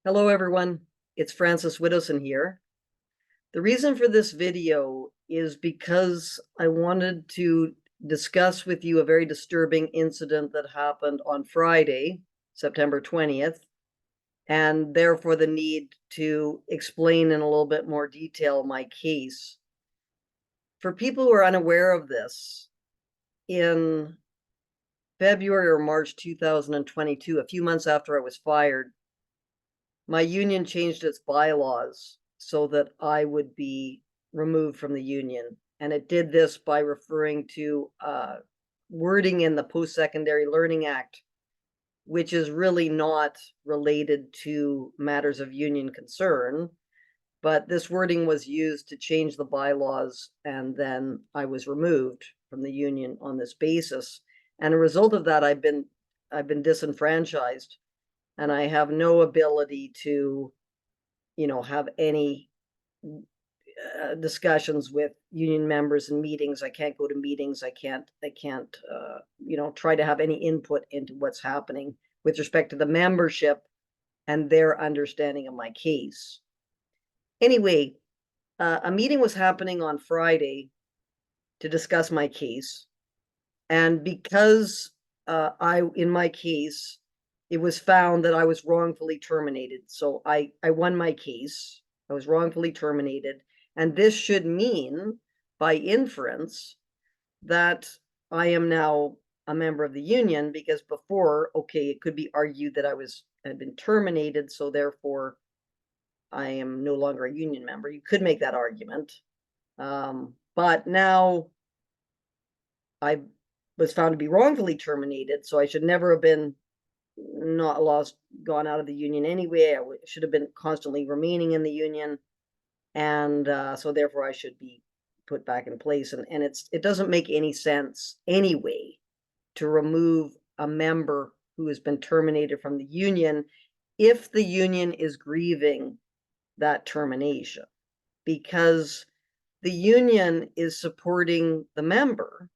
Hello everyone, it's Frances Widdowson here. The reason for this video is because I wanted to discuss with you a very disturbing incident that happened on Friday, September 20th, and therefore the need to explain in a little bit more detail my case. For people who are unaware of this, in February or March 2022, a few months after I was fired, my union changed its bylaws so that I would be removed from the union. And it did this by referring to wording in the Post-Secondary Learning Act, which is really not related to matters of union concern. But this wording was used to change the bylaws, and then I was removed from the union on this basis. And a result of that, I've been disenfranchised, and I have no ability to, have any discussions with union members and meetings. I can't go to meetings. I can't, try to have any input into what's happening with respect to the membership and their understanding of my case. Anyway, a meeting was happening on Friday to discuss my case. And because in my case, it was found that I was wrongfully terminated. So I won my case. I was wrongfully terminated. And this should mean, by inference, that I am now a member of the union, because before, okay, it could be argued that I had been terminated, so therefore I am no longer a union member. You could make that argument. But now I was found to be wrongfully terminated, so I should never have been gone out of the union anyway. I should have been constantly remaining in the union, and so therefore I should be put back in place. And it doesn't make any sense anyway to remove a member who has been terminated from the union if the union is grieving that termination, because the union is supporting the member.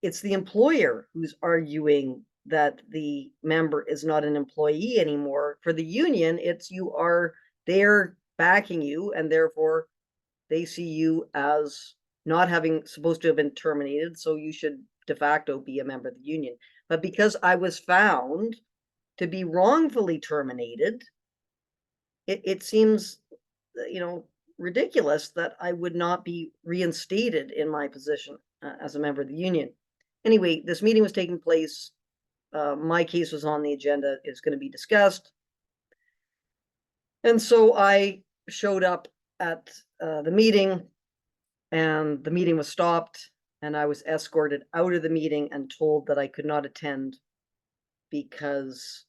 It's the employer who's arguing that the member is not an employee anymore. For the union, they're backing you, and therefore they see you as not having supposed to have been terminated, so you should de facto be a member of the union. But because I was found to be wrongfully terminated, it seems, ridiculous that I would not be reinstated in my position as a member of the union. Anyway, this meeting was taking place. My case was on the agenda. It's going to be discussed. And so I showed up at the meeting, and the meeting was stopped, and I was escorted out of the meeting and told that I could not attend because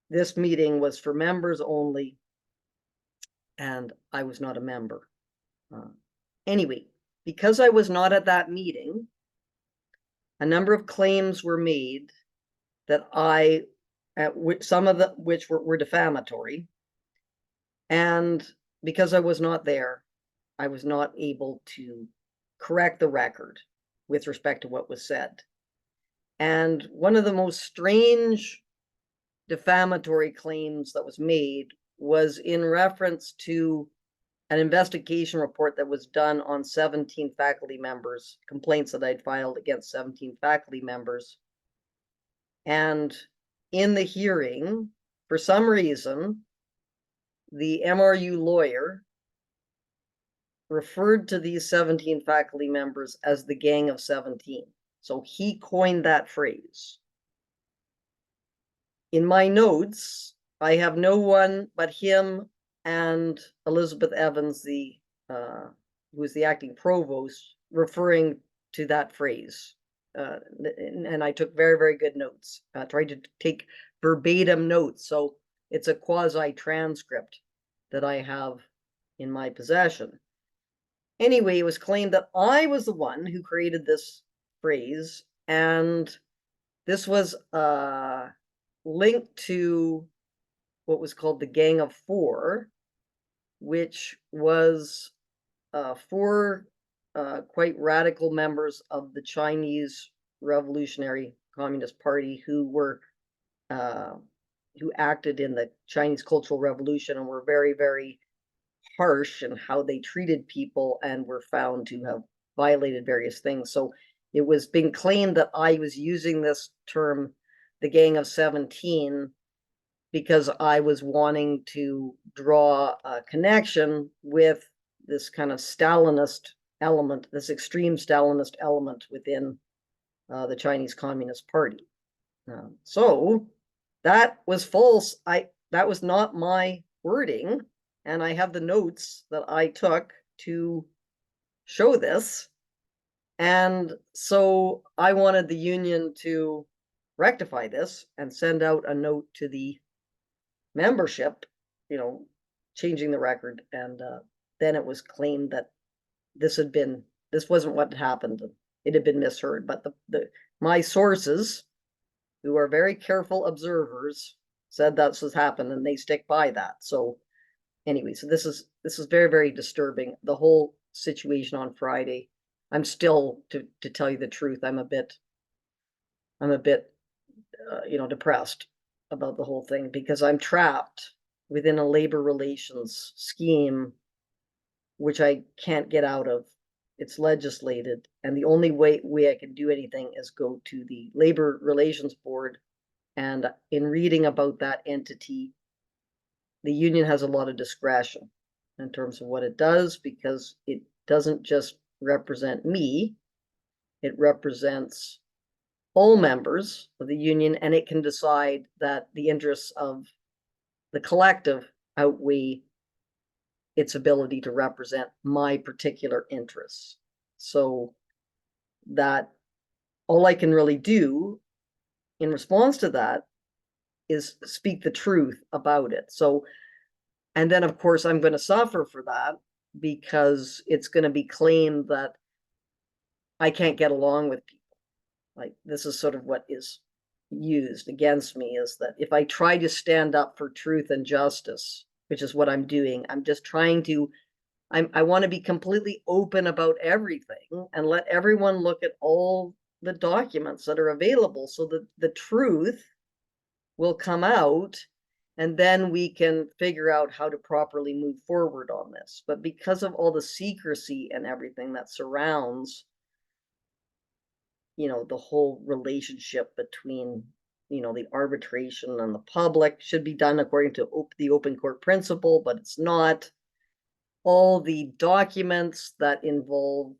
this meeting was for members only, and I was not a member. Anyway, because I was not at that meeting, a number of claims were made that some of which were defamatory. And because I was not there, I was not able to correct the record with respect to what was said. And one of the most strange defamatory claims that was made was in reference to an investigation report that was done on 17 faculty members, complaints that I'd filed against 17 faculty members. And in the hearing, for some reason, the MRU lawyer referred to these 17 faculty members as the Gang of 17. So he coined that phrase. In my notes, I have no one but him and Elizabeth Evans, who is the acting provost, referring to that phrase. And I took very, very good notes, tried to take verbatim notes. So it's a quasi-transcript that I have in my possession. Anyway, it was claimed that I was the one who created this phrase, and this was linked to what was called the Gang of Four, which was four quite radical members of the Chinese Revolutionary Communist Party who were who acted in the Chinese Cultural Revolution and were very, very harsh in how they treated people and were found to have violated various things. So it was being claimed that I was using this term, the Gang of 17, because I was wanting to draw a connection with this kind of Stalinist element, this extreme Stalinist element within the Chinese Communist Party. So that was false. That was not my wording, and I have the notes that I took to show this. And so I wanted the union to rectify this and send out a note to the membership, changing the record. And then it was claimed that this wasn't what had happened. It had been misheard. But my sources, who are very careful observers, said that's what's happened, and they stick by that. So anyway, so this is very, very disturbing. The whole situation on Friday. I'm still, to tell you the truth, I'm a bit depressed about the whole thing, because I'm trapped within a labor relations scheme which I can't get out of. It's legislated, and the only way I can do anything is go to the Labor Relations Board. And in reading about that entity, the union has a lot of discretion in terms of what it does, because it doesn't just represent me, it represents all members of the union, and it can decide that the interests of the collective outweigh its ability to represent my particular interests. So that all I can really do in response to that is speak the truth about it. So, and then of course I'm going to suffer for that, because it's going to be claimed that I can't get along with people. Like, this is sort of what is used against me, is that if I try to stand up for truth and justice, which is what I'm doing, I'm just trying to, I want to be completely open about everything and let everyone look at all the documents that are available, so that the truth will come out, and then we can figure out how to properly move forward on this. But because of all the secrecy and everything that surrounds the whole relationship between the arbitration and the public, should be done according to the open court principle, but it's not. All the documents that involve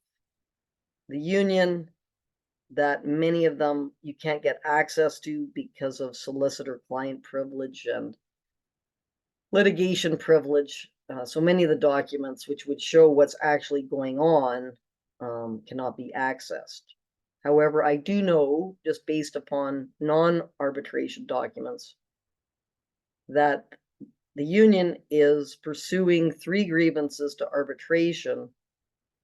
the union, that many of them you can't get access to because of solicitor-client privilege and litigation privilege. So many of the documents which would show what's actually going on cannot be accessed. However, I do know, just based upon non-arbitration documents, that the union is pursuing 3 grievances to arbitration,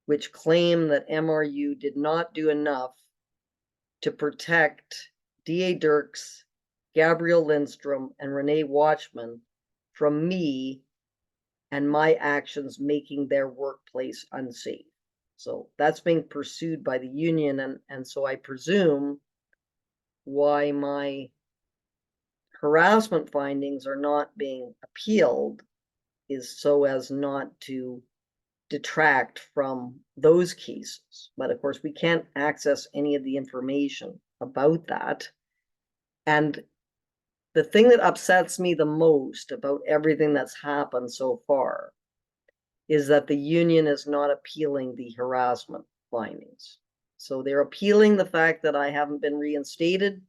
which claim that MRU did not do enough to protect DA Dirks, Gabrielle Lindstrom, and Renae Watchman from me and my actions making their workplace unsafe. So that's being pursued by the union, and so I presume why my harassment findings are not being appealed is so as not to detract from those cases. But of course, we can't access any of the information about that. And the thing that upsets me the most about everything that's happened so far is that the union is not appealing the harassment findings. So they're appealing the fact that I haven't been reinstated,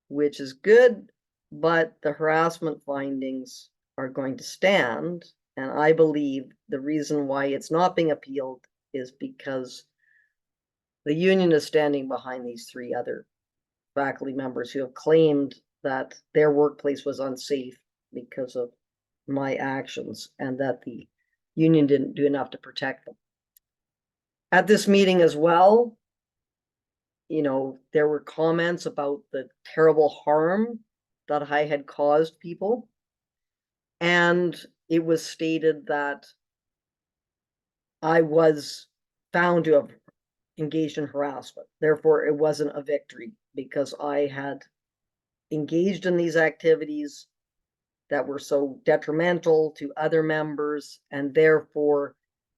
which is good, but the harassment findings are going to stand. And I believe the reason why it's not being appealed is because the union is standing behind these 3 other faculty members who have claimed that their workplace was unsafe because of my actions, and that the union didn't do enough to protect them. At this meeting as well, there were comments about the terrible harm that I had caused people. And it was stated that I was found to have engaged in harassment. Therefore, it wasn't a victory because I had engaged in these activities that were so detrimental to other members, and therefore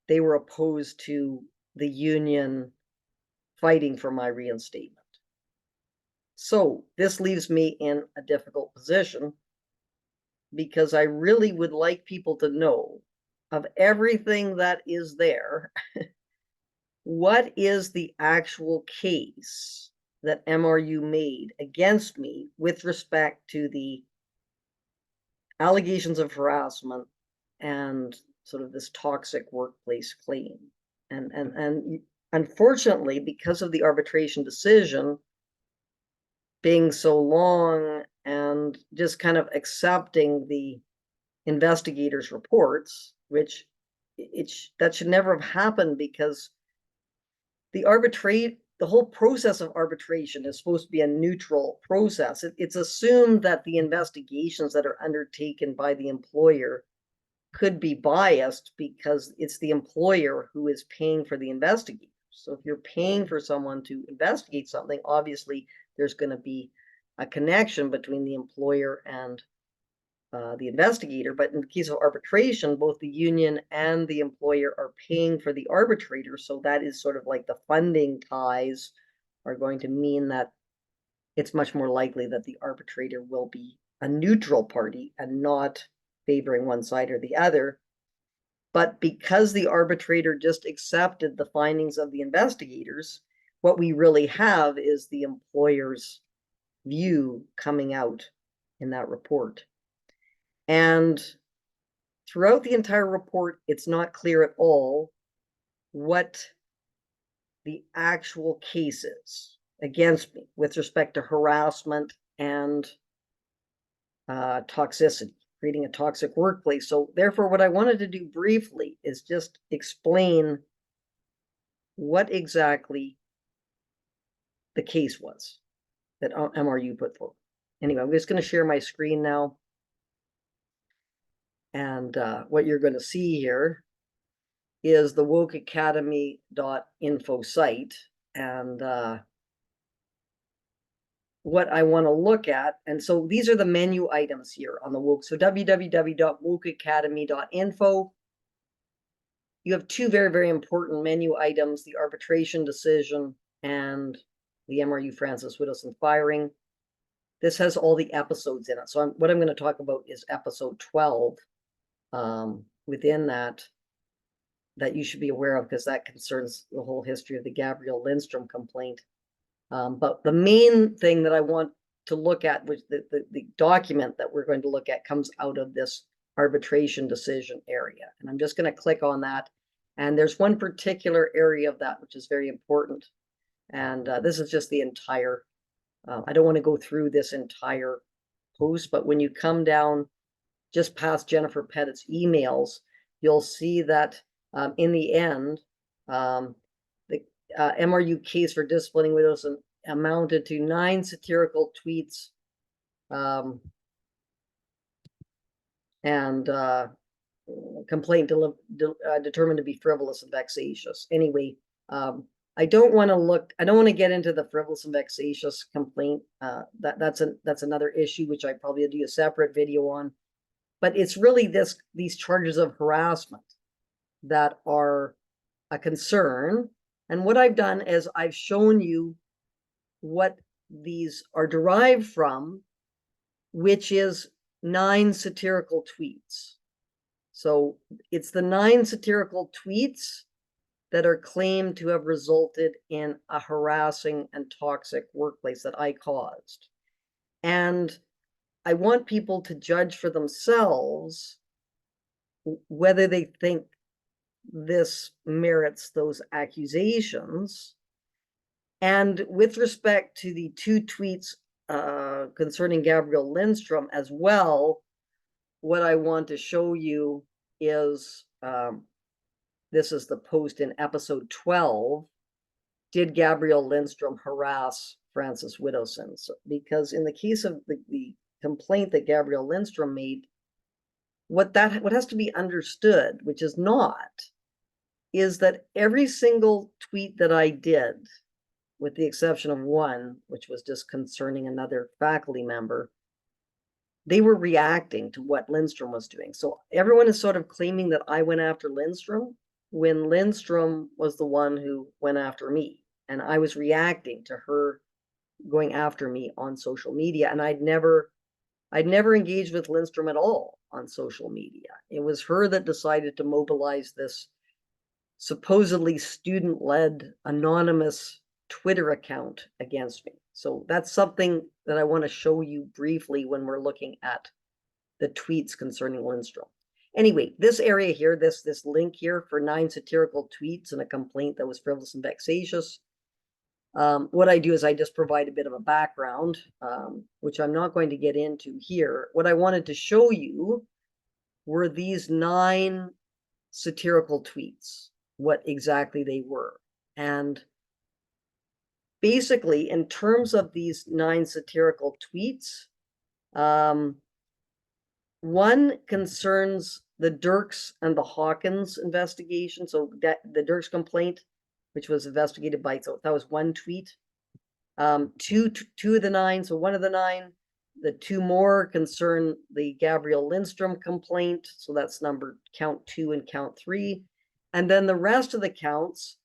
they were opposed to the union fighting for my reinstatement. So this leaves me in a difficult position, because I really would like people to know, of everything that is there, what is the actual case that MRU made against me with respect to the allegations of harassment and sort of this toxic workplace claim. And unfortunately, because of the arbitration decision being so long and just kind of accepting the investigators' reports, which that should never have happened, because the whole process of arbitration is supposed to be a neutral process. It's assumed that the investigations that are undertaken by the employer could be biased, because it's the employer who is paying for the investigators. So if you're paying for someone to investigate something, obviously there's going to be a connection between the employer and the investigator. But in the case of arbitration, both the union and the employer are paying for the arbitrator. So that is sort of like the funding ties are going to mean that it's much more likely that the arbitrator will be a neutral party and not favoring one side or the other. But because the arbitrator just accepted the findings of the investigators, what we really have is the employer's view coming out in that report. And throughout the entire report, it's not clear at all what the actual case is against me with respect to harassment and toxicity, creating a toxic workplace. So therefore, what I wanted to do briefly is just explain what exactly the case was that MRU put forward. Anyway, I'm just going to share my screen now. And what you're going to see here is the wokeacademy.info site. And what I want to look at, and so these are the menu items here on the woke. So www.wokeacademy.info. You have two very, very important menu items: the arbitration decision and the MRU Frances Widdowson firing. This has all the episodes in it. So what I'm going to talk about is episode 12 within that you should be aware of, because that concerns the whole history of the Gabrielle Lindstrom complaint. But the main thing that I want to look at, which the document that we're going to look at, comes out of this arbitration decision area. And I'm just going to click on that. And there's one particular area of that which is very important. And this is just the entire, I don't want to go through this entire post, but when you come down just past Jennifer Pettit's emails, you'll see that in the end, the MRU case for disciplining Widdowson amounted to 9 satirical tweets and complaint determined to be frivolous and vexatious. Anyway, I don't want to get into the frivolous and vexatious complaint. That's another issue, which I probably do a separate video on. But it's really these charges of harassment that are a concern. And what I've done is I've shown you what these are derived from, which is 9 satirical tweets. So it's the 9 satirical tweets that are claimed to have resulted in a harassing and toxic workplace that I caused. And I want people to judge for themselves whether they think this merits those accusations. And with respect to the 2 tweets concerning Gabrielle Lindstrom as well, what I want to show you is, this is the post in episode 12, did Gabrielle Lindstrom harass Frances Widdowson? So, because in the case of the complaint that Gabrielle Lindstrom made, what has to be understood, which is not, is that every single tweet that I did with the exception of one, which was just concerning another faculty member, they were reacting to what Lindstrom was doing. So everyone is sort of claiming that I went after Lindstrom when Lindstrom was the one who went after me. And I was reacting to her going after me on social media. And I'd never engaged with Lindstrom at all on social media. It was her that decided to mobilize this supposedly student-led anonymous Twitter account against me. So that's something that I want to show you briefly when we're looking at the tweets concerning Lindstrom. Anyway, this area here, this link here for 9 satirical tweets and a complaint that was frivolous and vexatious. What I do is I just provide a bit of a background, which I'm not going to get into here. What I wanted to show you were these 9 satirical tweets, what exactly they were. And basically, in terms of these 9 satirical tweets, one concerns the Dirks and the Hawkins investigation. So that the Dirks complaint, which was investigated by, so that was one tweet. Two of the 9, so one of the 9, the 2 more concern the Gabrielle Lindstrom complaint. So that's number count 2 and count 3. And then the rest of the counts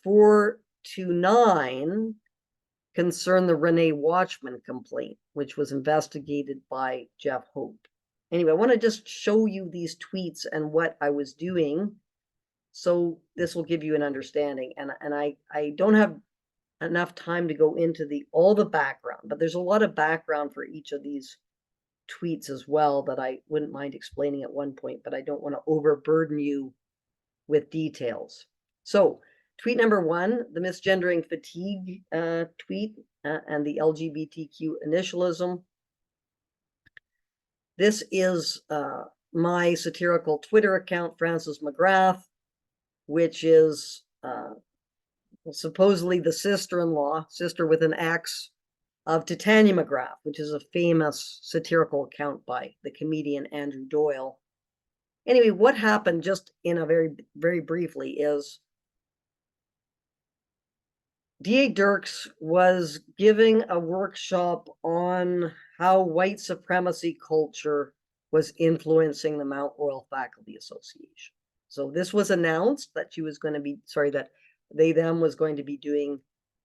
4 to 9, concern the Renae Watchman complaint, which was investigated by Jeff Hope. Anyway, I want to just show you these tweets and what I was doing, so this will give you an understanding. And I don't have enough time to go into all the background, but there's a lot of background for each of these tweets as well that I wouldn't mind explaining at one point, but I don't want to overburden you with details. So tweet number 1, the misgendering fatigue tweet and the LGBTQ initialism. This is my satirical Twitter account, Frances McGrath, which is supposedly the sister-in-law, sister with an X, of Titania McGrath, which is a famous satirical account by the comedian Andrew Doyle. Anyway, what happened, just in a very briefly, is D.A. Dirks was giving a workshop on how white supremacy culture was influencing the Mount Royal Faculty Association. So this was announced that she was going to be, that they them was going to be doing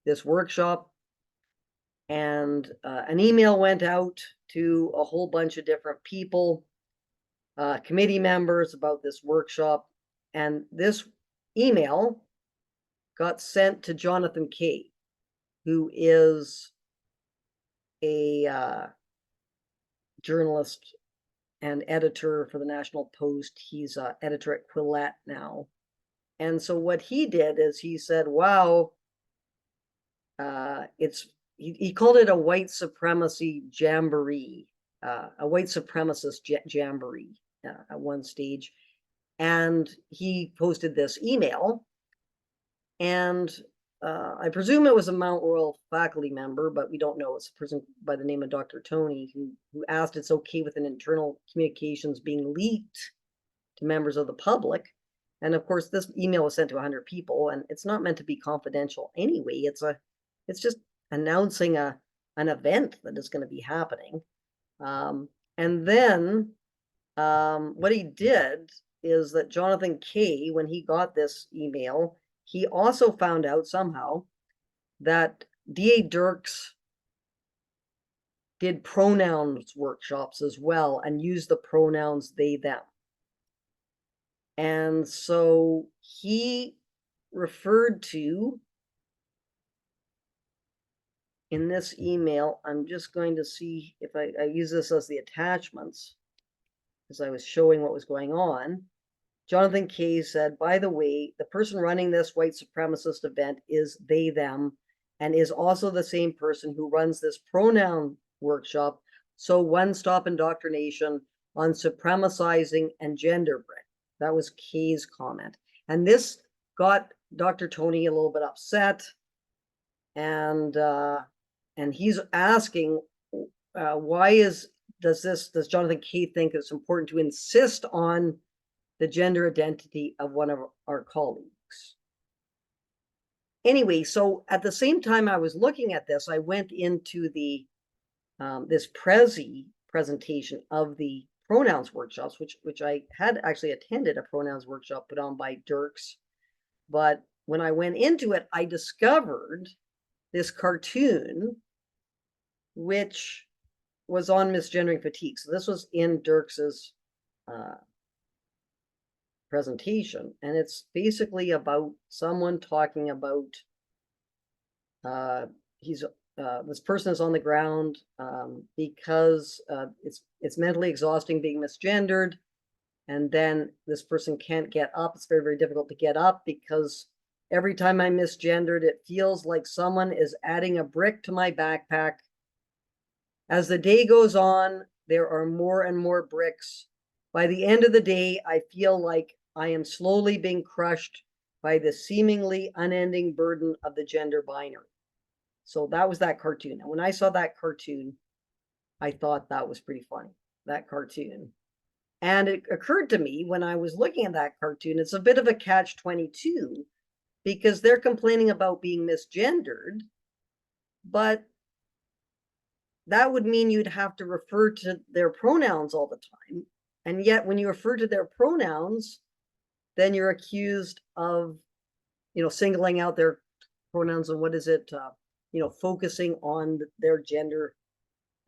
this workshop. And an email went out to a whole bunch of different people, committee members, about this workshop. And this email got sent to Jonathan Kay, who is a journalist and editor for the National Post. He's editor at Quillette now. And so what he did is he said, wow, he called it a white supremacy jamboree, a white supremacist jamboree at one stage. And he posted this email. And I presume it was a Mount Royal faculty member, but we don't know. It's a person by the name of Dr. Tony who asked it's okay with an internal communications being leaked to members of the public. And of course, this email was sent to 100 people, and it's not meant to be confidential anyway. It's just announcing an event that is going to be happening. And then what he did is that Jonathan Kay, when he got this email, he also found out somehow that D.A. Dirks did pronouns workshops as well and used the pronouns they, them. And so he referred to, in this email, I'm just going to see if I use this as the attachments, as I was showing what was going on. Jonathan Kay said, by the way, the person running this white supremacist event is they, them, and is also the same person who runs this pronoun workshop. So one-stop indoctrination on supremacizing and gender bring. That was Kay's comment. And this got Dr. Tony a little bit upset. And he's asking, why does Jonathan Kay think it's important to insist on the gender identity of one of our colleagues? Anyway, so at the same time I was looking at this, I went into the this Prezi presentation of the pronouns workshops, which I had actually attended a pronouns workshop put on by Dirks. But when I went into it, I discovered this cartoon, which was on misgendering fatigue. So this was in Dirks's presentation, and it's basically about someone talking about this person is on the ground because it's mentally exhausting being misgendered, and then this person can't get up. It's very, very difficult to get up because every time I'm misgendered, it feels like someone is adding a brick to my backpack. As the day goes on, there are more and more bricks. By the end of the day, I feel like I am slowly being crushed by the seemingly unending burden of the gender binary. So that was that cartoon. And when I saw that cartoon, I thought that was pretty funny, that cartoon. And it occurred to me when I was looking at that cartoon, it's a bit of a catch-22 because they're complaining about being misgendered, but that would mean you'd have to refer to their pronouns all the time. And yet when you refer to their pronouns, then you're accused of, singling out their pronouns and what is it, focusing on their gender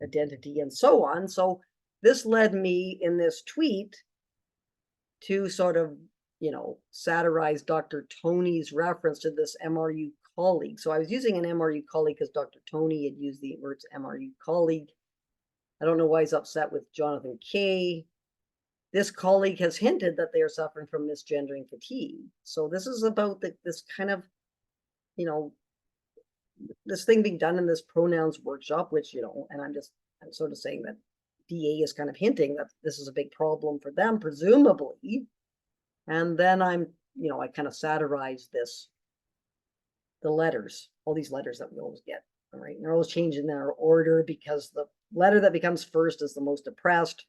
identity and so on. So this led me in this tweet to sort of, satirize Dr. Tony's reference to this MRU colleague. So I was using an MRU colleague because Dr. Tony had used the words MRU colleague. I don't know why he's upset with Jonathan Kay. This colleague has hinted that they are suffering from misgendering fatigue. So this is about this kind of, this thing being done in this pronouns workshop, which, and I'm sort of saying that DA is kind of hinting that this is a big problem for them, presumably. And then I kind of satirize the letters, all these letters that we always get, all right? And they're always changing their order because the letter that becomes first is the most oppressed.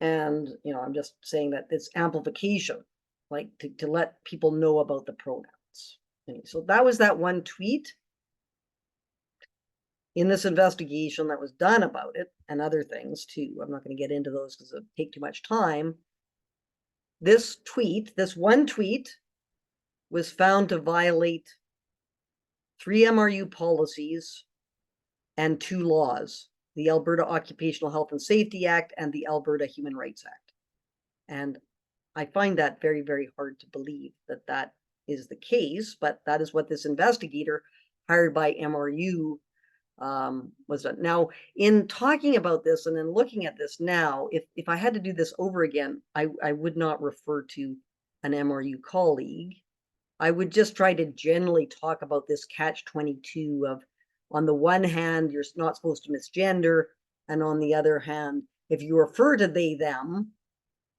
And, I'm just saying that it's amplification, like to let people know about the pronouns. Anyway, so that was that one tweet in this investigation that was done about it, and other things too. I'm not going to get into those because it would take too much time. This one tweet was found to violate 3 MRU policies and 2 laws, the Alberta Occupational Health and Safety Act and the Alberta Human Rights Act. And I find that very, very hard to believe that that is the case, but that is what this investigator hired by MRU was done. Now, in talking about this and then looking at this now, if I had to do this over again, I would not refer to an MRU colleague. I would just try to generally talk about this catch-22 of, on the one hand, you're not supposed to misgender, and on the other hand, if you refer to they, them,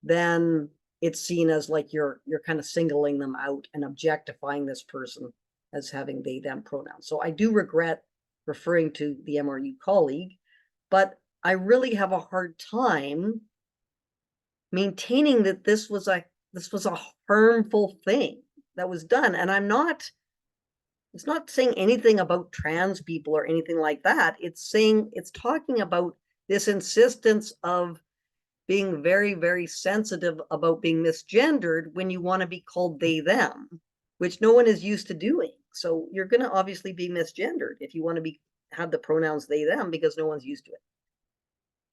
then it's seen as like you're kind of singling them out and objectifying this person as having they, them pronouns. So I do regret referring to the MRU colleague, but I really have a hard time maintaining that this was a harmful thing that was done. And it's not saying anything about trans people or anything like that. It's talking about this insistence of being very, very sensitive about being misgendered when you want to be called they, them, which no one is used to doing. So you're going to obviously be misgendered if you want to have the pronouns they, them, because no one's used to it.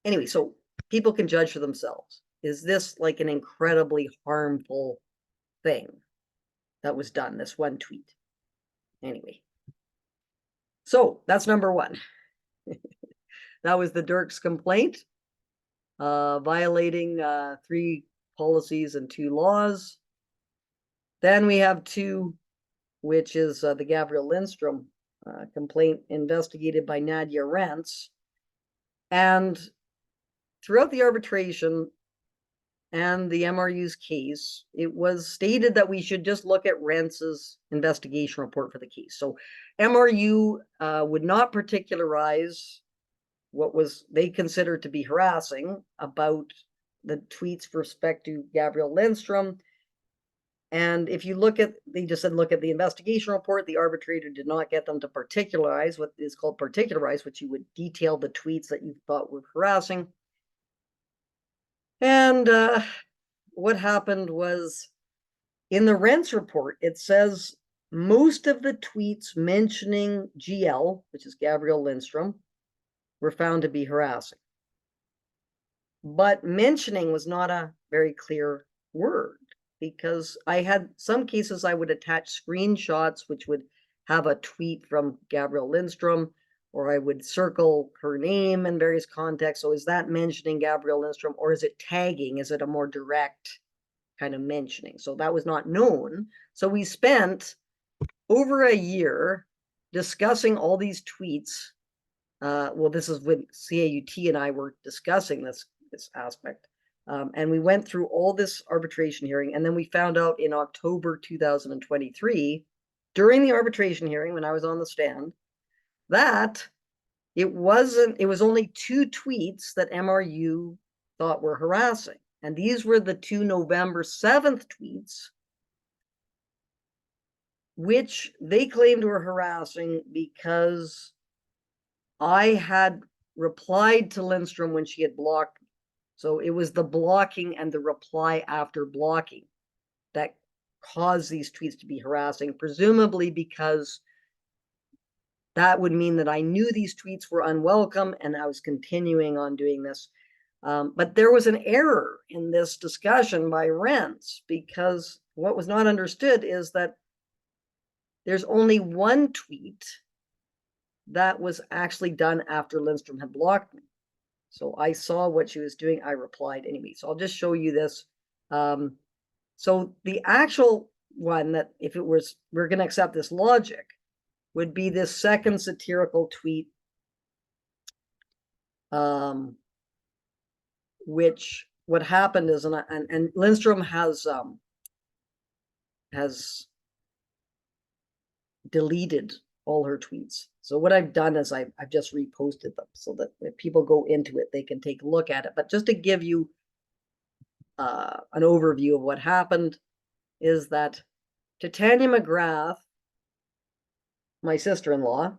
Anyway, so people can judge for themselves. Is this like an incredibly harmful thing that was done, this one tweet? Anyway, so that's number 1. That was the Dirks complaint, violating 3 policies and 2 laws. Then we have 2, which is the Gabrielle Lindstrom complaint investigated by Nadia Rents. And throughout the arbitration and the MRU's case, it was stated that we should just look at Rents's investigation report for the case. So MRU would not particularize what they considered to be harassing about the tweets with respect to Gabrielle Lindstrom. And if you look at, they just said, look at the investigation report, the arbitrator did not get them to particularize what is called particularize, which you would detail the tweets that you thought were harassing. And what happened was, in the Rents report, it says most of the tweets mentioning GL, which is Gabrielle Lindstrom, were found to be harassing. But mentioning was not a very clear word, because I had some cases I would attach screenshots which would have a tweet from Gabrielle Lindstrom, or I would circle her name in various contexts. So is that mentioning Gabrielle Lindstrom, or is it tagging? Is it a more direct kind of mentioning? So that was not known. So we spent over a year discussing all these tweets. Well, this is when CAUT and I were discussing this aspect. And we went through all this arbitration hearing, and then we found out in October 2023, during the arbitration hearing, when I was on the stand, that it was only 2 tweets that MRU thought were harassing. And these were the 2 November 7th tweets, which they claimed were harassing because I had replied to Lindstrom when she had blocked. So it was the blocking and the reply after blocking that caused these tweets to be harassing, presumably because that would mean that I knew these tweets were unwelcome and I was continuing on doing this. But there was an error in this discussion by Rents, because what was not understood is that there's only 1 tweet that was actually done after Lindstrom had blocked me. So I saw what she was doing. I replied anyway. So I'll just show you this. So the actual one that, if it was, we're going to accept this logic, would be this second satirical tweet, which what happened is, and Lindstrom has deleted all her tweets. So what I've done is I've just reposted them so that if people go into it, they can take a look at it. But just to give you an overview of what happened, is that Titania McGrath, my sister-in-law,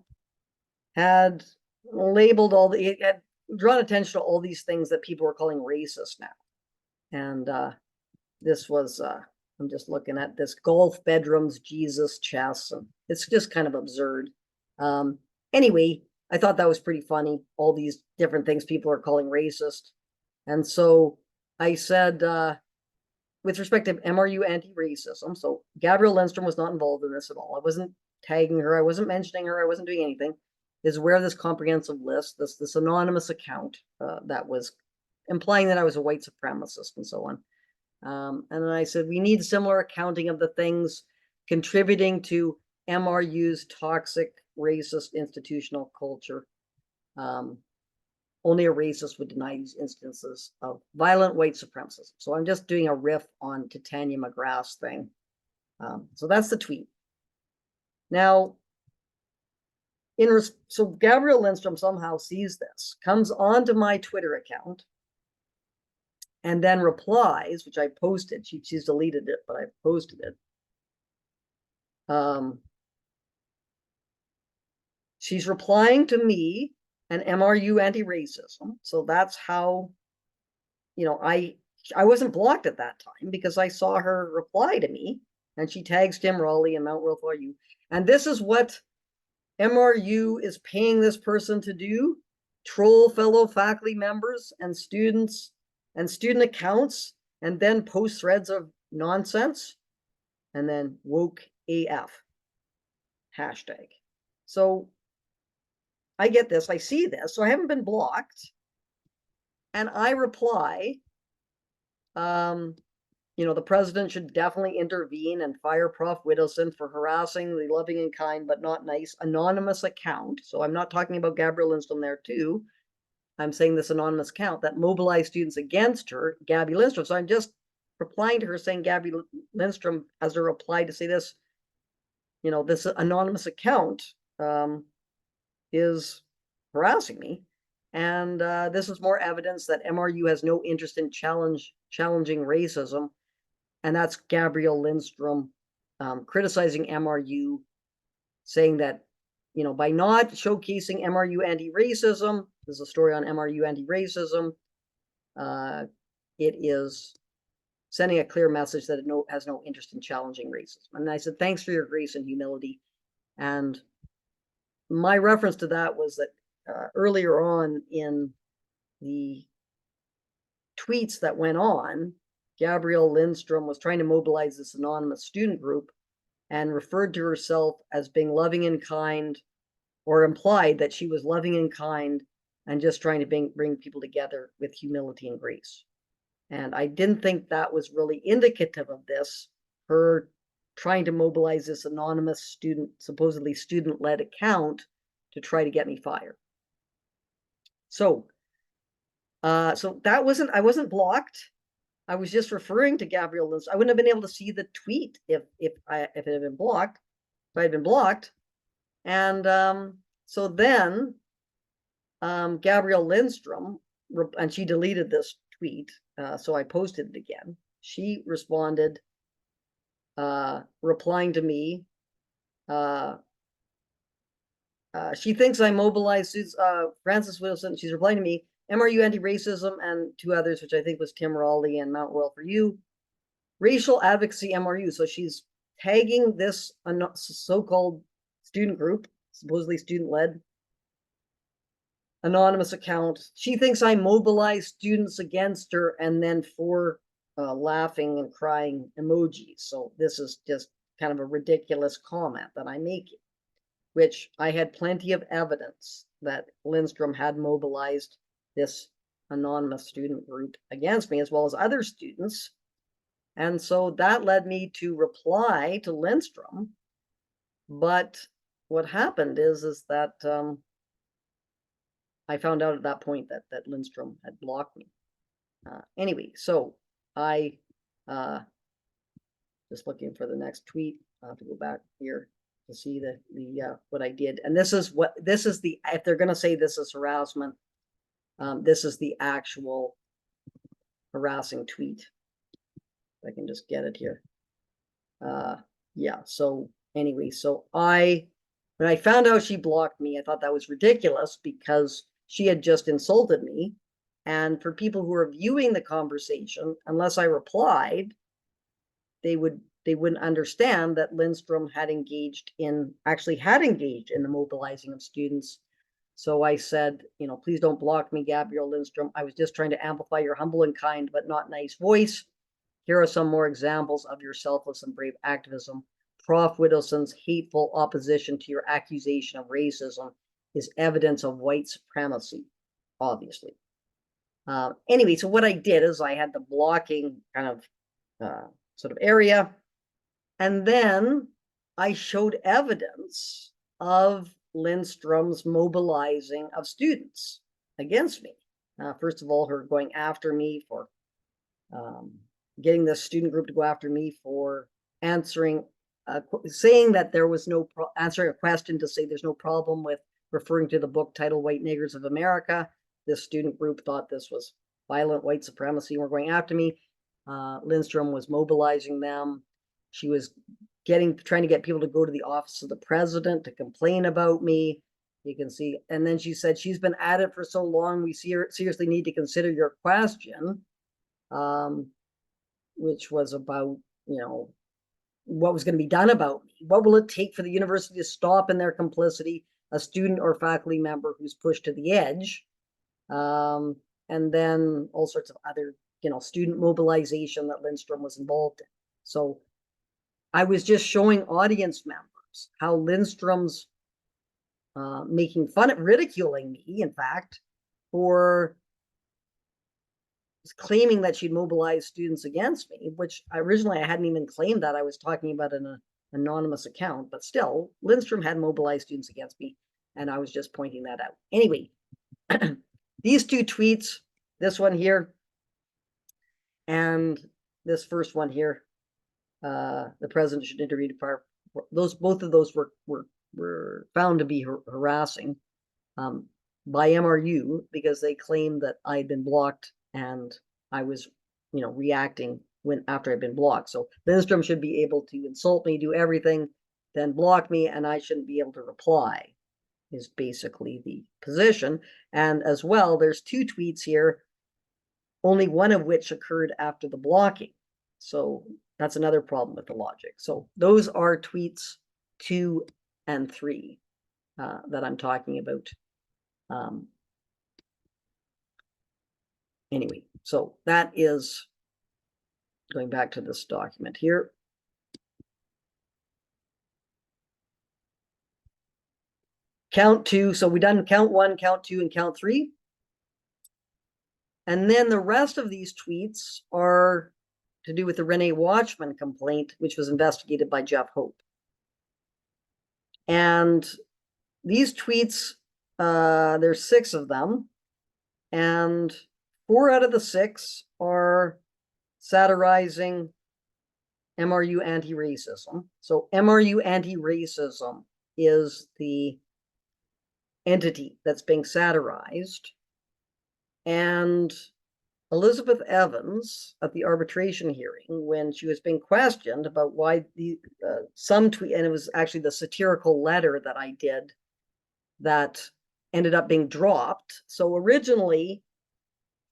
had labeled had drawn attention to all these things that people were calling racist now. And this was, I'm just looking at this: golf bedrooms, Jesus, chess, and it's just kind of absurd. Anyway, I thought that was pretty funny, all these different things people are calling racist. And so I said, with respect to MRU anti-racism, so Gabrielle Lindstrom was not involved in this at all. I wasn't tagging her, I wasn't mentioning her, I wasn't doing anything. Is aware of this comprehensive list, this anonymous account that was implying that I was a white supremacist and so on. And then I said, we need similar accounting of the things contributing to MRU's toxic racist institutional culture. Only a racist would deny these instances of violent white supremacism. So I'm just doing a riff on Titania McGrath's thing. So that's the tweet. Now, so Gabrielle Lindstrom somehow sees this, comes onto my Twitter account, and then replies, which I posted. She's deleted it, but I posted it. She's replying to me and MRU anti-racism. So that's how, I wasn't blocked at that time because I saw her reply to me, and she tags Tim Raleigh and Mount Royal U. And this is what MRU is paying this person to do: troll fellow faculty members and students and student accounts, and then post threads of nonsense, and then woke AF hashtag. So I get this, I see this, so I haven't been blocked, and I reply, the president should definitely intervene and fire Prof. Widdowson for harassing the loving and kind but not nice anonymous account. So I'm not talking about Gabrielle Lindstrom there too. I'm saying this anonymous account that mobilized students against her, Gabby Lindstrom. So I'm just replying to her saying Gabby Lindstrom as a reply to say this, this anonymous account is harassing me. And this is more evidence that MRU has no interest in challenging racism. and that's Gabrielle Lindstrom criticizing MRU, saying that, you know, by not showcasing MRU anti-racism, there's a story on MRU anti-racism, it is sending a clear message that it has no interest in challenging racism. And I said, thanks for your grace and humility. And my reference to that was that earlier on in the tweets that went on, Gabrielle Lindstrom was trying to mobilize this anonymous student group and referred to herself as being loving and kind, or implied that she was loving and kind and just trying to bring people together with humility and grace. And I didn't think that was really indicative of this, her trying to mobilize this anonymous student, supposedly student-led account to try to get me fired. So that wasn't, I wasn't blocked. I was just referring to Gabrielle Lindstrom. I wouldn't have been able to see the tweet if it had been blocked, if I had been blocked. And so then Gabrielle Lindstrom, and she deleted this tweet, so I posted it again. She responded, replying to me, she thinks I mobilized Frances Widdowson. She's replying to me, MRU anti-racism, and two others, which I think was Tim Raleigh and Mount Royal for You. Racial advocacy MRU. So she's tagging this so-called student group, supposedly student-led, anonymous account. She thinks I mobilized students against her, and then four laughing and crying emojis. So this is just kind of a ridiculous comment that I'm making, which I had plenty of evidence that Lindstrom had mobilized this anonymous student group against me, as well as other students. And so that led me to reply to Lindstrom. But what happened is that I found out at that point that Lindstrom had blocked me. Anyway, so I just looking for the next tweet. I have to go back here to see the what I did. And this is the, if they're going to say this is harassment, this is the actual harassing tweet. If I can just get it here. Yeah, so anyway, so when I found out she blocked me, I thought that was ridiculous because she had just insulted me. And for people who are viewing the conversation, unless I replied, they wouldn't understand that Lindstrom had engaged in the mobilizing of students. So I said, you know, please don't block me, Gabrielle Lindstrom. I was just trying to amplify your humble and kind, but not nice voice. Here are some more examples of your selfless and brave activism. Prof. Widdowson's hateful opposition to your accusation of racism is evidence of white supremacy, obviously. Anyway, so what I did is I had the blocking kind of sort of area, and then I showed evidence of Lindstrom's mobilizing of students against me. First of all, her going after me for getting the student group to go after me for answering, saying that there was no, answering a question to say there's no problem with referring to the book titled White Niggers of America. This student group thought this was violent white supremacy and were going after me. Lindstrom was mobilizing them. She was trying to get people to go to the office of the president to complain about me. You can see, and then she said, she's been at it for so long, we seriously need to consider your question, which was about, you know, what was going to be done about me. What will it take for the university to stop in their complicity a student or faculty member who's pushed to the edge? And then all sorts of other, you know, student mobilization that Lindstrom was involved in. So I was just showing audience members how Lindstrom's making fun of, ridiculing me, in fact, for claiming that she'd mobilized students against me, which originally I hadn't even claimed that. I was talking about an anonymous account, but still, Lindstrom had mobilized students against me, and I was just pointing that out. Anyway, these two tweets, this one here, and this first one here, the president should intervene both of those were found to be harassing by MRU because they claimed that I'd been blocked and I was, you know, reacting after I've been blocked. So Lindstrom should be able to insult me, do everything, then block me, and I shouldn't be able to reply, is basically the position. And as well, there's 2 tweets here, only one of which occurred after the blocking. So that's another problem with the logic. So those are tweets 2 and 3 that I'm talking about. Anyway, so that is going back to this document here. Count 2. So we've done count 1, count 2, and count 3. And then the rest of these tweets are to do with the Renae Watchman complaint, which was investigated by Jeff Hope. And these tweets, there's 6 of them, and 4 out of the 6 are satirizing MRU anti-racism. So MRU anti-racism is the entity that's being satirized. And Elizabeth Evans at the arbitration hearing, when she was being questioned about why some tweet, and it was actually the satirical letter that I did that ended up being dropped. So originally,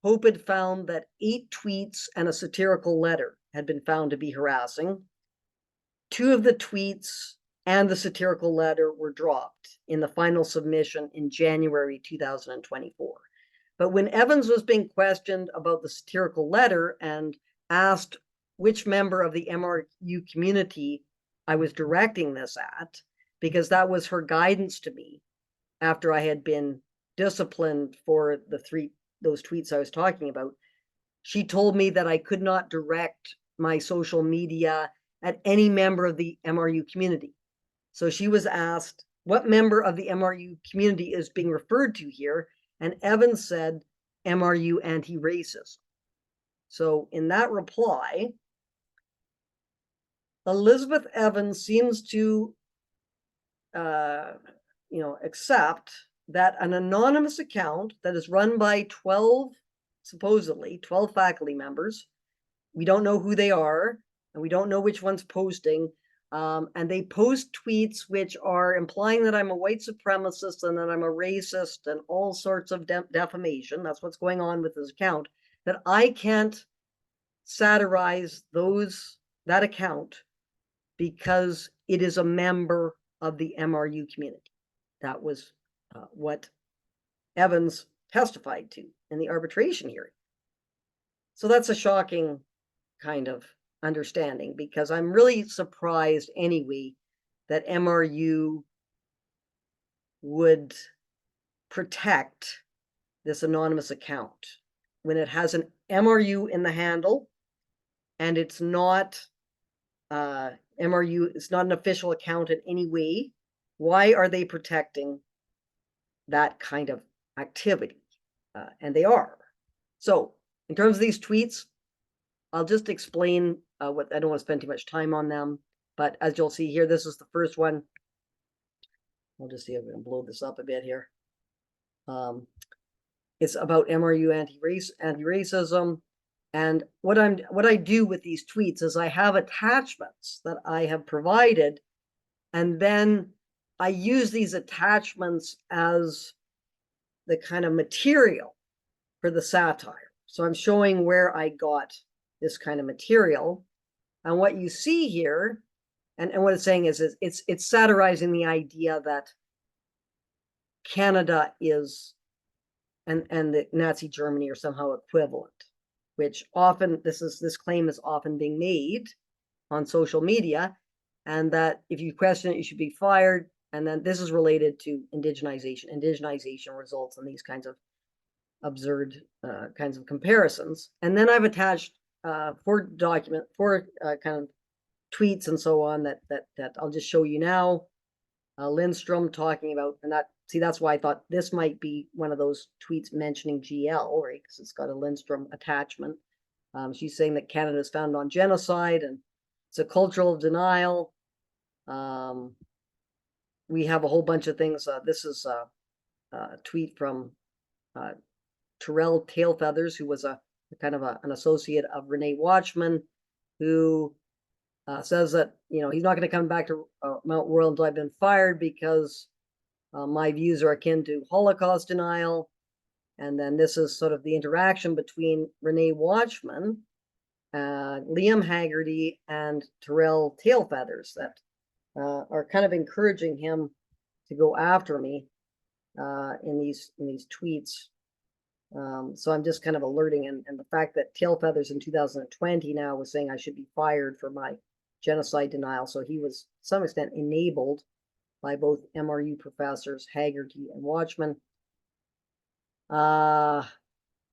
Hope had found that 8 tweets and a satirical letter had been found to be harassing. 2 of the tweets and the satirical letter were dropped in the final submission in January 2024. But when Evans was being questioned about the satirical letter and asked which member of the MRU community I was directing this at, because that was her guidance to me after I had been disciplined for those tweets I was talking about, she told me that I could not direct my social media at any member of the MRU community. So she was asked, what member of the MRU community is being referred to here? And Evans said, MRU anti-racist. So in that reply, Elizabeth Evans seems to, accept that an anonymous account that is run by 12, supposedly 12 faculty members, we don't know who they are, and we don't know which one's posting, and they post tweets which are implying that I'm a white supremacist and that I'm a racist and all sorts of defamation. That's what's going on with this account, that I can't satirize that account because it is a member of the MRU community. That was what Evans testified to in the arbitration hearing. So that's a shocking kind of understanding, because I'm really surprised anyway that MRU would protect this anonymous account when it has an MRU in the handle and it's not MRU, it's not an official account in any way. Why are they protecting that kind of activity? And they are. So in terms of these tweets, I'll just explain what, I don't want to spend too much time on them, but as you'll see here, this is the first one. I'll just see if we can blow this up a bit here. It's about MRU anti-racism. And what I do with these tweets is I have attachments that I have provided, and then I use these attachments as the kind of material for the satire. So I'm showing where I got this kind of material. And what you see here, and what it's saying is it's satirizing the idea that Canada is and the Nazi Germany are somehow equivalent, which often this claim is often being made on social media, and that if you question it, you should be fired. And then this is related to indigenization. Indigenization results in these kinds of absurd kinds of comparisons. And then I've attached 4 kind of tweets and so on that I'll just show you now. Lindstrom talking about, and that's why I thought this might be one of those tweets mentioning GL, right? Because it's got a Lindstrom attachment. She's saying that Canada is founded on genocide and it's a cultural denial. We have a whole bunch of things. This is a tweet from Terrell Tailfeathers, who was a kind of an associate of Renae Watchman, who says that, he's not going to come back to Mount Royal until I've been fired because my views are akin to Holocaust denial. And then this is sort of the interaction between Renae Watchman, Liam Haggerty, and Terrell Tailfeathers that are kind of encouraging him to go after me in these tweets. So I'm just kind of alerting, and the fact that Tailfeathers in 2020 now was saying I should be fired for my genocide denial. So he was to some extent enabled by both MRU professors Haggerty and Watchman.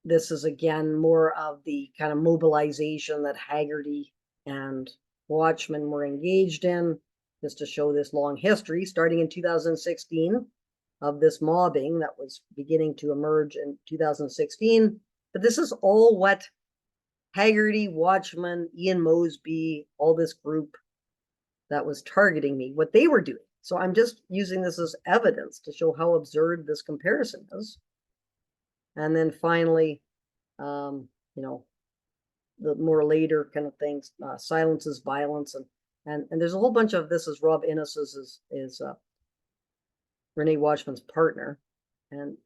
This is again more of the kind of mobilization that Haggerty and Watchman were engaged in, just to show this long history, starting in 2016, of this mobbing that was beginning to emerge in 2016. But this is all what Haggerty, Watchman, Ian Mosby, all this group that was targeting me, what they were doing. So I'm just using this as evidence to show how absurd this comparison is. And then finally, the more later kind of things, silence is violence. And there's a whole bunch of this. Is Rob Innes is Renae Watchman's partner. And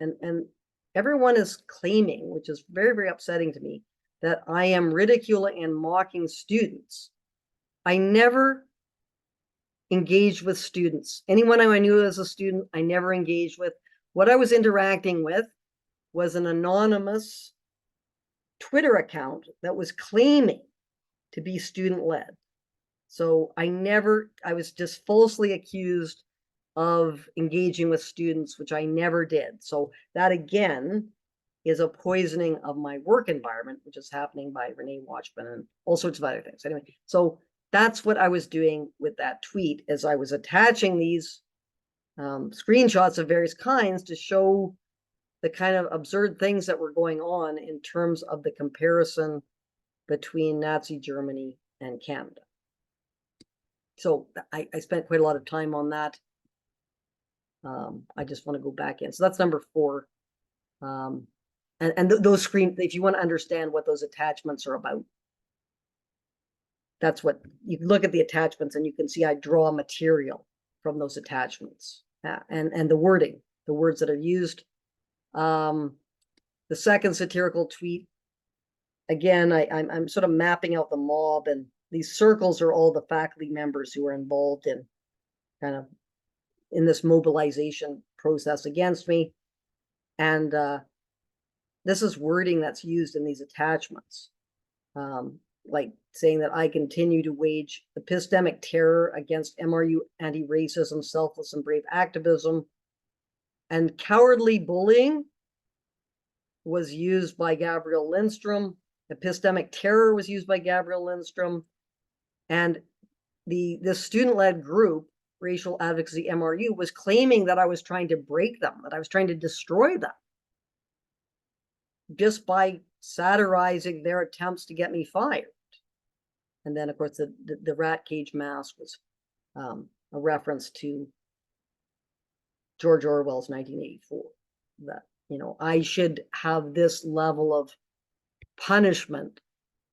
everyone is claiming, which is very, very upsetting to me, that I am ridiculing and mocking students. I never engaged with students. Anyone I knew as a student, I never engaged with. What I was interacting with was an anonymous Twitter account that was claiming to be student-led. So I was just falsely accused of engaging with students, which I never did. So that again is a poisoning of my work environment, which is happening by Renae Watchman and all sorts of other things. Anyway, so that's what I was doing with that tweet, as I was attaching these screenshots of various kinds to show the kind of absurd things that were going on in terms of the comparison between Nazi Germany and Canada. So I spent quite a lot of time on that. I just want to go back in. So that's number 4. Those if you want to understand what those attachments are about, that's what you can look at the attachments and you can see I draw material from those attachments and the wording, the words that are used. The second satirical tweet, again, I'm sort of mapping out the mob, and these circles are all the faculty members who are involved in kind of in this mobilization process against me. And this is wording that's used in these attachments, like saying that I continue to wage epistemic terror against MRU anti-racism, selfless and brave activism, and cowardly bullying was used by Gabrielle Lindstrom. Epistemic terror was used by Gabrielle Lindstrom. And this student-led group, Racial Advocacy MRU, was claiming that I was trying to break them, that I was trying to destroy them, just by satirizing their attempts to get me fired. And then, of course, the rat cage mask was a reference to George Orwell's 1984, that, I should have this level of punishment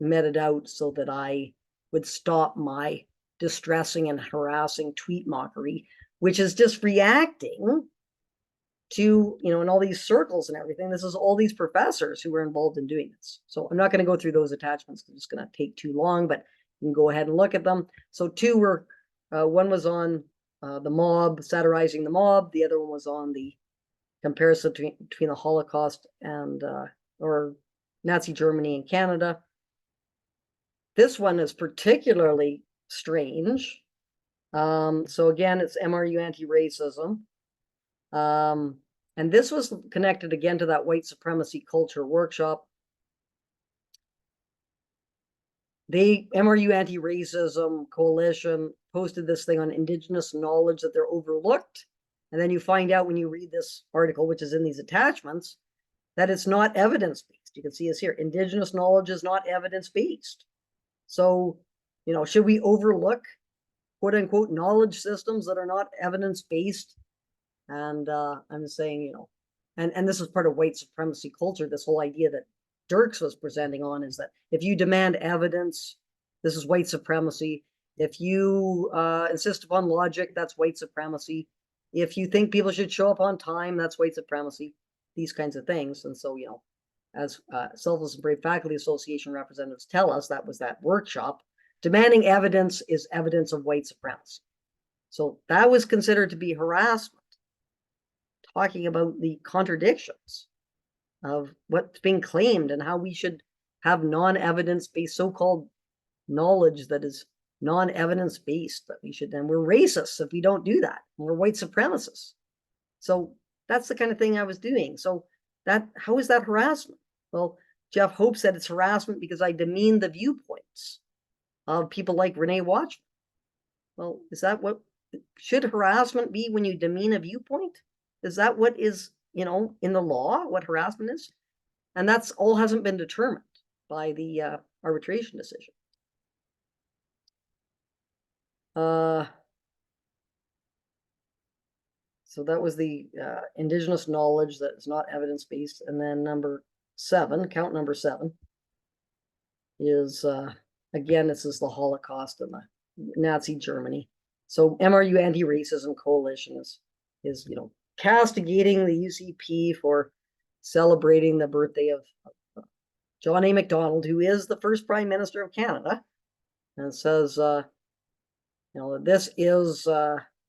meted out so that I would stop my distressing and harassing tweet mockery, which is just reacting to, in all these circles and everything. This is all these professors who were involved in doing this. So I'm not going to go through those attachments because it's going to take too long, but you can go ahead and look at them. So 2 were, one was on the mob, satirizing the mob. The other one was on the comparison between the Holocaust and or Nazi Germany and Canada. This one is particularly strange. So again, it's MRU anti-racism. And this was connected again to that white supremacy culture workshop. The MRU anti-racism coalition posted this thing on Indigenous knowledge that they're overlooked. And then you find out when you read this article, which is in these attachments, that it's not evidence-based. You can see this here. Indigenous knowledge is not evidence-based. So, should we overlook quote unquote knowledge systems that are not evidence-based? And I'm saying, and this is part of white supremacy culture, this whole idea that Dirks was presenting on, is that if you demand evidence, this is white supremacy. If you insist upon logic, that's white supremacy. If you think people should show up on time, that's white supremacy. These kinds of things. And so, you know, as Selfless and Brave Faculty Association representatives tell us, that was that workshop. Demanding evidence is evidence of white supremacy. So that was considered to be harassment, talking about the contradictions of what's being claimed and how we should have non-evidence-based so-called knowledge that is non-evidence-based, that we should, and we're racists if we don't do that. We're white supremacists. So that's the kind of thing I was doing. So that, how is that harassment? Well, Jeff Hope said it's harassment because I demean the viewpoints of people like Renae Watchman. Well, is that what should harassment be, when you demean a viewpoint? Is that what is, you know, in the law, what harassment is? And that's all hasn't been determined by the arbitration decision. So that was the indigenous knowledge that is not evidence-based. And then number 7, count number 7, is again, this is the Holocaust and the Nazi Germany. So MRU Anti-Racism Coalition is, you know, castigating the UCP for celebrating the birthday of John A. Macdonald, who is the first Prime Minister of Canada, and says, you know, this is,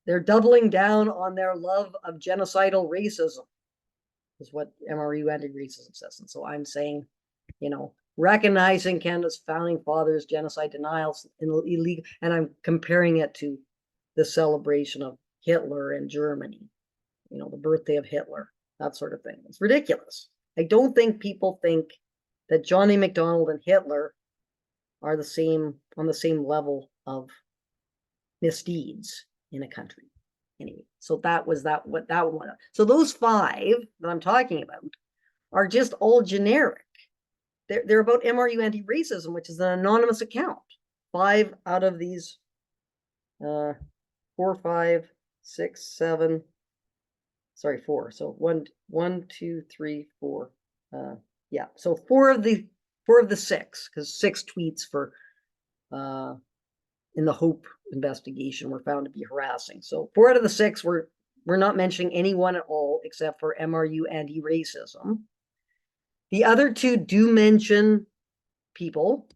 they're doubling down on their love of genocidal racism, is what MRU Anti-Racism says. And so I'm saying, you know, recognizing Canada's founding fathers' genocide denials illegal, and I'm comparing it to the celebration of Hitler in Germany, you know, the birthday of Hitler, that sort of thing. It's ridiculous. I don't think people think that John A. Macdonald and Hitler are the same, on the same level of misdeeds in a country. Anyway, so that was what that one. So those 5 that I'm talking about are just all generic. They're about MRU Anti-Racism, which is an anonymous account. 5 out of these 4, 5, 6, 7. Sorry, 4. So 1, 2, 3, 4. Yeah. So 4 of the 6, because 6 tweets for in the Hope investigation were found to be harassing. So 4 out of the 6 we're not mentioning anyone at all except for MRU Anti-Racism. The other 2 do mention people.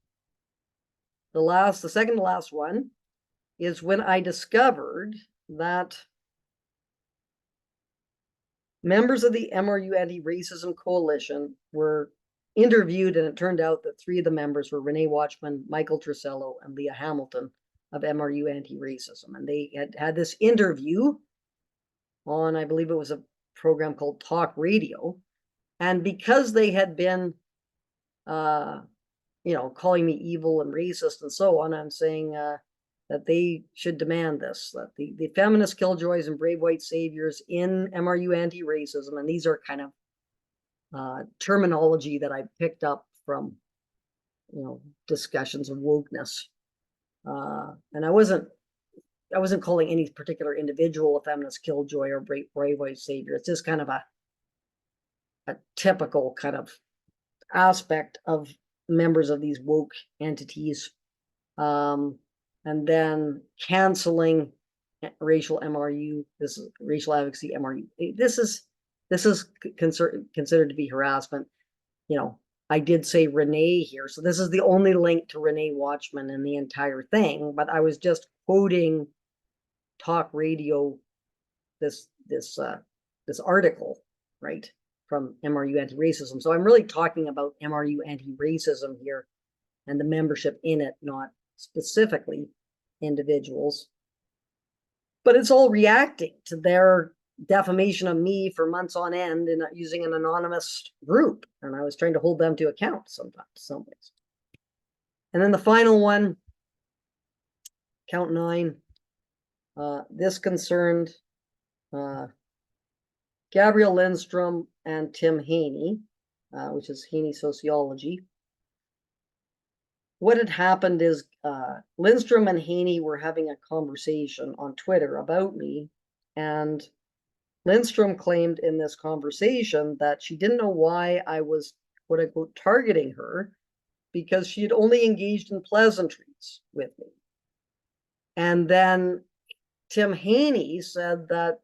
The second to last one is when I discovered that members of the MRU Anti-Racism Coalition were interviewed, and it turned out that 3 of the members were Renae Watchman, Michael Trusello, and Leah Hamilton of MRU Anti-Racism. And they had this interview on, I believe it was a program called Talk Radio. And because they had been, you know, calling me evil and racist and so on, I'm saying that they should demand this, that the feminist killjoys and brave white saviors in MRU Anti-Racism, and these are kind of terminology that I picked up from, you know, discussions of wokeness. And I wasn't calling any particular individual a feminist killjoy or brave white savior. It's just kind of a typical kind of aspect of members of these woke entities, and then canceling racial MRU. This is racial advocacy MRU. This is considered to be harassment. You know, I did say Renae here, so this is the only link to Renae Watchman in the entire thing, but I was just quoting Talk Radio, this article, right, from MRU Anti-Racism. So I'm really talking about MRU Anti-Racism here and the membership in it, not specifically individuals. But it's all reacting to their defamation of me for months on end and using an anonymous group. And I was trying to hold them to account sometimes, some ways. And then the final one, count 9. This concerned Gabrielle Lindstrom and Tim Haney, which is Haney Sociology. What had happened is Lindstrom and Haney were having a conversation on Twitter about me, and Lindstrom claimed in this conversation that she didn't know why I was, quote unquote, targeting her, because she had only engaged in pleasantries with me. And then Tim Haney said that,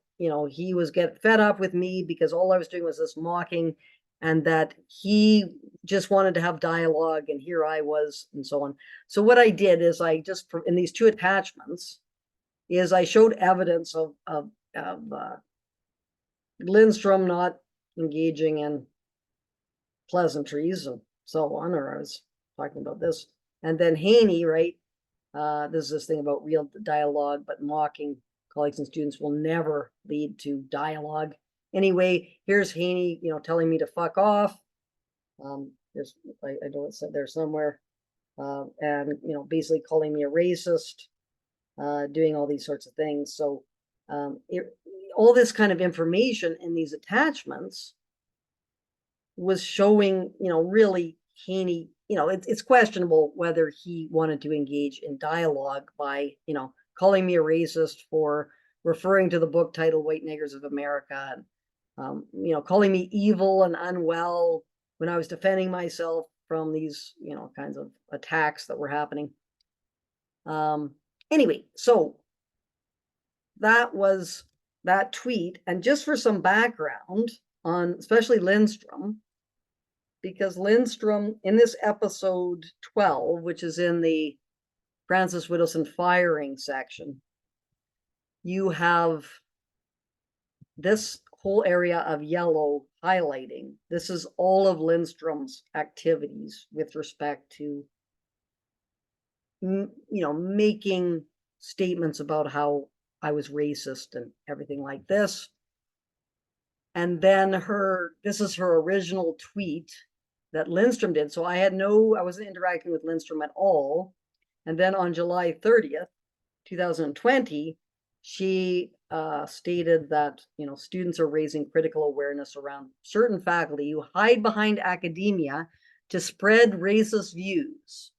he was getting fed up with me because all I was doing was this mocking, and that he just wanted to have dialogue, and here I was, and so on. So what I did is I just, in these two attachments, is I showed evidence of Lindstrom not engaging in pleasantries and so on, or I was talking about this. And then Haney, right? There's this thing about real dialogue, but mocking colleagues and students will never lead to dialogue. Anyway, here's Haney, telling me to fuck off. There's, I know it's there somewhere, and basically calling me a racist, doing all these sorts of things. So all this kind of information in these attachments was showing, really Haney, it's questionable whether he wanted to engage in dialogue by, calling me a racist for referring to the book title White Niggers of America, and, calling me evil and unwell when I was defending myself from these, kinds of attacks that were happening. Anyway, so that was that tweet. And just for some background on especially Lindstrom, because Lindstrom, in this episode 12, which is in the Frances Widdowson firing section, you have this whole area of yellow highlighting. This is all of Lindstrom's activities with respect to, making statements about how I was racist and everything like this. And then this is her original tweet that Lindstrom did. So I wasn't interacting with Lindstrom at all. And then on July 30th, 2020, she stated that, students are raising critical awareness around certain faculty who hide behind academia to spread racist views.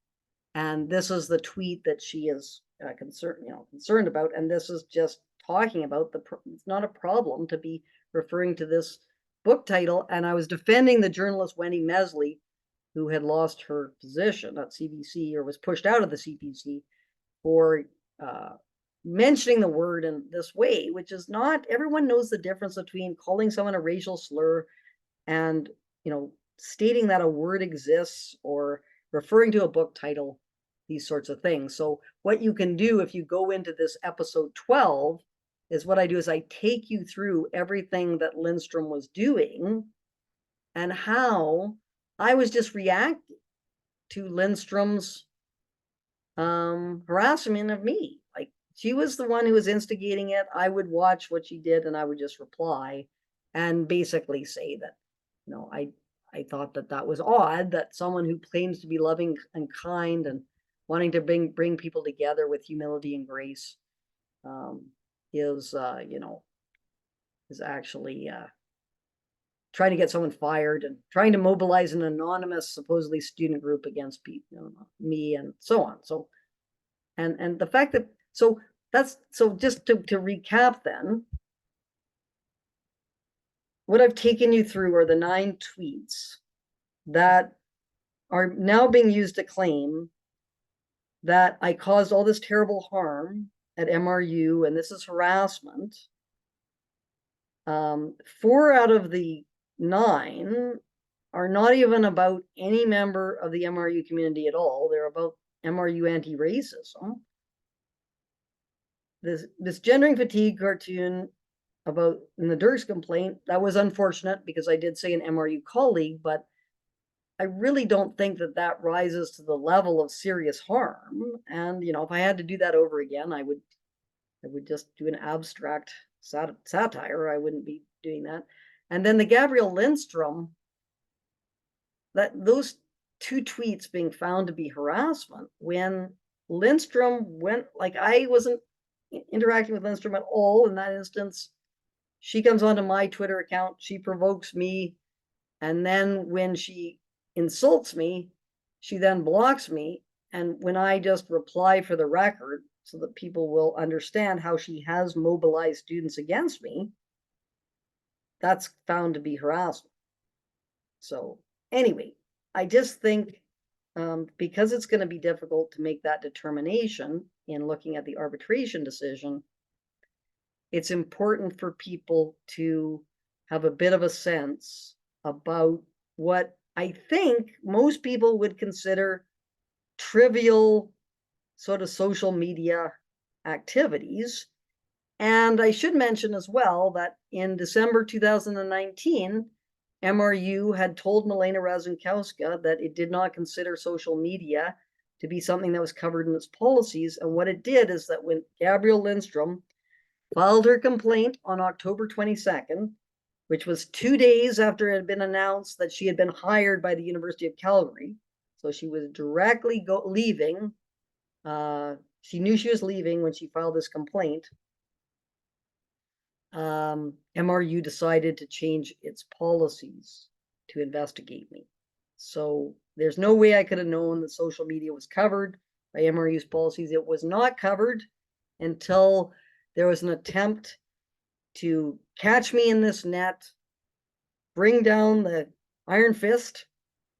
And this is the tweet that she is concerned about. And this is just talking about it's not a problem to be referring to this book title. And I was defending the journalist Wendy Mesley, who had lost her position at CBC, or was pushed out of the CBC, for mentioning the word in this way, which is not, everyone knows the difference between calling someone a racial slur and, stating that a word exists, or referring to a book title, these sorts of things. So what you can do if you go into this episode 12 is, what I do is I take you through everything that Lindstrom was doing and how I was just reacting to Lindstrom's harassment of me. Like, she was the one who was instigating it. I would watch what she did and I would just reply and basically say that, I thought that was odd, that someone who claims to be loving and kind and wanting to bring people together with humility and grace is actually trying to get someone fired and trying to mobilize an anonymous, supposedly student group against me and so on. So, and the fact that, so just to recap then, what I've taken you through are the 9 tweets that are now being used to claim that I caused all this terrible harm at MRU, and this is harassment. 4 out of the 9 are not even about any member of the MRU community at all. They're about MRU anti-racism. This gendering fatigue cartoon about in the Dirks complaint, that was unfortunate because I did say an MRU colleague, but I really don't think that rises to the level of serious harm. And, if I had to do that over again, I would just do an abstract satire. I wouldn't be doing that. And then the Gabrielle Lindstrom, those 2 tweets being found to be harassment, when Lindstrom went, like, I wasn't interacting with Lindstrom at all in that instance. She comes onto my Twitter account, she provokes me, and then when she insults me, she then blocks me. And when I just reply for the record so that people will understand how she has mobilized students against me, that's found to be harassment. So anyway, I just think because it's going to be difficult to make that determination in looking at the arbitration decision, it's important for people to have a bit of a sense about what I think most people would consider trivial sort of social media activities. And I should mention as well that in December 2019, MRU had told Milena Razunkowska that it did not consider social media to be something that was covered in its policies. And what it did is that when Gabrielle Lindstrom filed her complaint on October 22nd, which was 2 days after it had been announced that she had been hired by the University of Calgary, so she was directly leaving. She knew she was leaving when she filed this complaint. MRU decided to change its policies to investigate me. So there's no way I could have known that social media was covered by MRU's policies. It was not covered until there was an attempt to catch me in this net, bring down the iron fist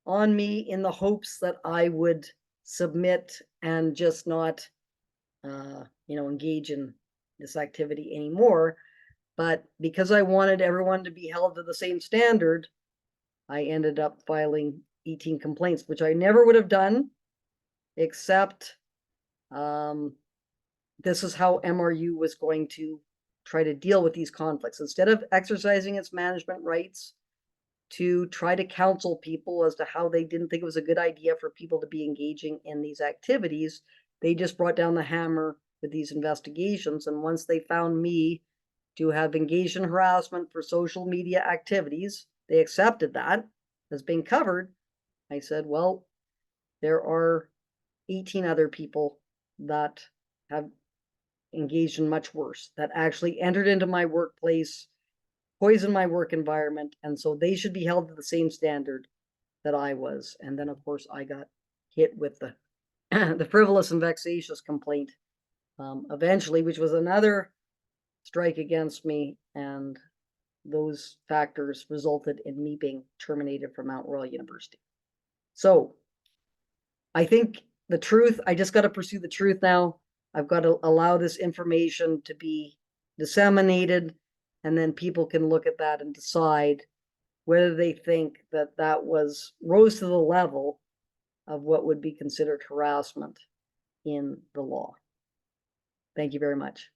on me in the hopes that I would submit and just not, engage in this activity anymore. But because I wanted everyone to be held to the same standard, I ended up filing 18 complaints, which I never would have done, except this is how MRU was going to try to deal with these conflicts. Instead of exercising its management rights to try to counsel people as to how they didn't think it was a good idea for people to be engaging in these activities, they just brought down the hammer with these investigations. And once they found me to have engaged in harassment for social media activities, they accepted that as being covered. I said, well, there are 18 other people that have engaged in much worse, that actually entered into my workplace, poisoned my work environment, and so they should be held to the same standard that I was. And then, of course, I got hit with the the frivolous and vexatious complaint eventually, which was another strike against me, and those factors resulted in me being terminated from Mount Royal University. So I think the truth, I just got to pursue the truth now. I've got to allow this information to be disseminated, and then people can look at that and decide whether they think that that rose to the level of what would be considered harassment in the law. Thank you very much.